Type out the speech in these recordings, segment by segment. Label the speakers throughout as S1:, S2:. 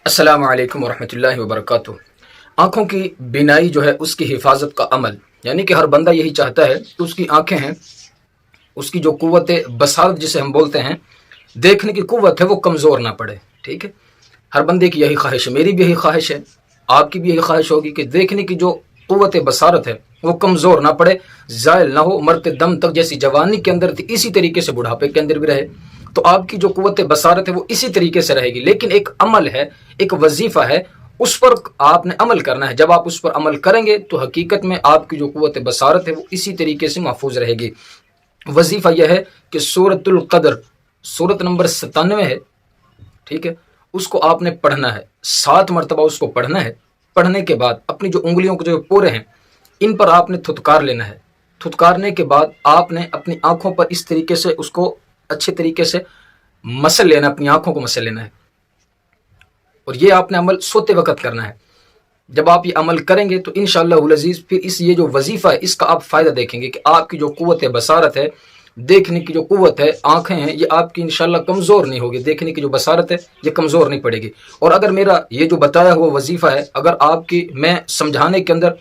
S1: अस्सलामु अलैकुम वरहमतुल्लाहि वबरकातुह। आँखों की बीनाई जो है उसकी हिफाजत का अमल, यानी कि हर बंदा यही चाहता है कि उसकी आँखें हैं, उसकी जो क़ुव्वत बसारत जिसे हम बोलते हैं, देखने की क़ुव्वत है, वो कमज़ोर ना पड़े। ठीक है, हर बंदे की यही ख्वाहिश है, मेरी भी यही ख्वाहिश है, आपकी भी यही ख्वाहिश होगी कि देखने की जो क़ुव्वत बसारत है वो कमज़ोर ना पड़े, ज़ायल ना हो, मरते दम तक जैसी जवानी के अंदर थी इसी तरीके से बुढ़ापे के अंदर भी रहे। तो आपकी जो क़ुव्वत बसारत है वो इसी तरीके से रहेगी। लेकिन एक अमल है, एक वजीफ़ा है, उस पर आपने अमल करना है। जब आप उस पर अमल करेंगे तो हकीकत में आपकी जो क़ुव्वत बसारत है वो इसी तरीके से महफूज रहेगी। वजीफ़ा यह है कि सूरतुल क़द्र, सूरत नंबर 97 है, ठीक है, उसको आपने पढ़ना है, 7 मरतबा उसको पढ़ना है। पढ़ने के बाद अपनी जो उंगलियों के जो पोरे हैं इन पर आपने थुतकार लेना है। थुतकारने के बाद आपने अपनी आँखों पर इस तरीके से उसको अच्छे तरीके से मसल लेना, अपनी आँखों को मसल लेना है। और ये आपने अमल सोते वक्त करना है। जब आप ये अमल करेंगे तो इंशाअल्लाह अज़ीज़ फिर ये जो वजीफ़ा है इसका आप फ़ायदा देखेंगे कि आपकी जो क़ुव्वत बसारत है, देखने की जो क़ुव्वत है, आँखें हैं, ये आपकी इंशाअल्लाह कमज़ोर नहीं होगी। देखने की जो बसारत है ये कमज़ोर नहीं पड़ेगी। और अगर मेरा ये जो बताया हुआ वजीफ़ा है, अगर आपकी मैं समझाने के अंदर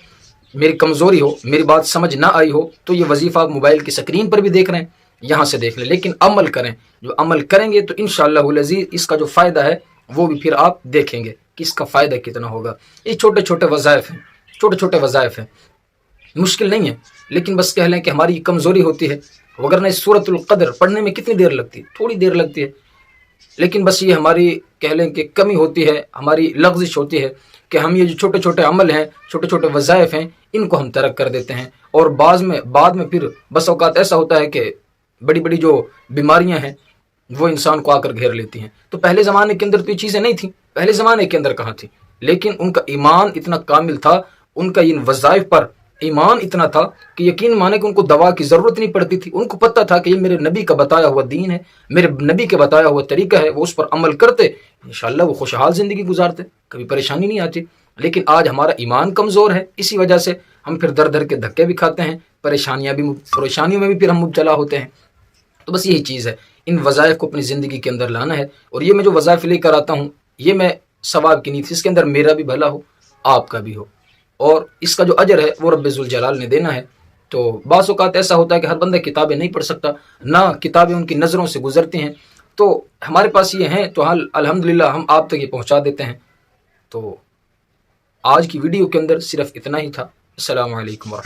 S1: मेरी कमज़ोरी हो, मेरी बात समझ ना आई हो, तो ये वजीफ़ा आप मोबाइल की स्क्रीन पर भी देख रहे हैं, यहाँ से देख लें। लेकिन अमल करें, जो अमल करेंगे तो इंशाअल्लाह अज़ीज़ इसका जो फ़ायदा है वो भी फिर आप देखेंगे कि इसका फ़ायदा कितना होगा। ये छोटे छोटे वज़ाइफ़ हैं, छोटे छोटे वज़ाइफ़ हैं, मुश्किल नहीं है, लेकिन बस कह लें कि हमारी कमज़ोरी होती है। वगरना इस सूरतुल क़द्र पढ़ने में कितनी देर लगती है? थोड़ी देर लगती है। लेकिन बस ये हमारी कह लें कि कमी होती है, हमारी लग़ज़िश होती है कि हम ये जो छोटे छोटे अमल हैं, छोटे छोटे वज़ाइफ़ हैं, इनको हम तर्क कर देते हैं। और बाद में फिर बस औक़ात ऐसा होता है कि बड़ी बड़ी जो बीमारियाँ हैं वो इंसान को आकर घेर लेती हैं। तो पहले ज़माने के अंदर तो ये चीज़ें नहीं थी, पहले ज़माने के अंदर कहाँ थी, लेकिन उनका ईमान इतना कामिल था, उनका इन वज़ाइफ़ पर ईमान इतना था कि यकीन माने कि उनको दवा की ज़रूरत नहीं पड़ती थी। उनको पता था कि ये मेरे नबी का बताया हुआ दीन है, मेरे नबी के बताया हुआ तरीका है, वो उस पर अमल करते, इंशाअल्लाह वो खुशहाल ज़िंदगी गुजारते, कभी परेशानी नहीं आती। लेकिन आज हमारा ईमान कमज़ोर है, इसी वजह से हम फिर दर दर के धक्के भी खाते हैं, परेशानियों में भी फिर हम मुब्तला होते हैं। तो बस यही चीज़ है, इन वज़ाइफ़ को अपनी ज़िंदगी के अंदर लाना है। और ये मैं जो वज़ाइफ़ लेकर आता हूँ, ये मैं सवाब की नीयत से, इसके अंदर मेरा भी भला हो, आपका भी हो, और इसका जो अजर है वो रब्बे ज़ुल जलाल ने देना है। तो बाज़ औक़ात ऐसा होता है कि हर बंदा किताबें नहीं पढ़ सकता, ना किताबें उनकी नज़रों से गुज़रती हैं, तो हमारे पास ये हैं तो अल्हम्दुलिल्लाह हम आप तक ये पहुँचा देते हैं। तो आज की वीडियो के अंदर सिर्फ़ इतना ही था। अस्सलामु अलैकुम।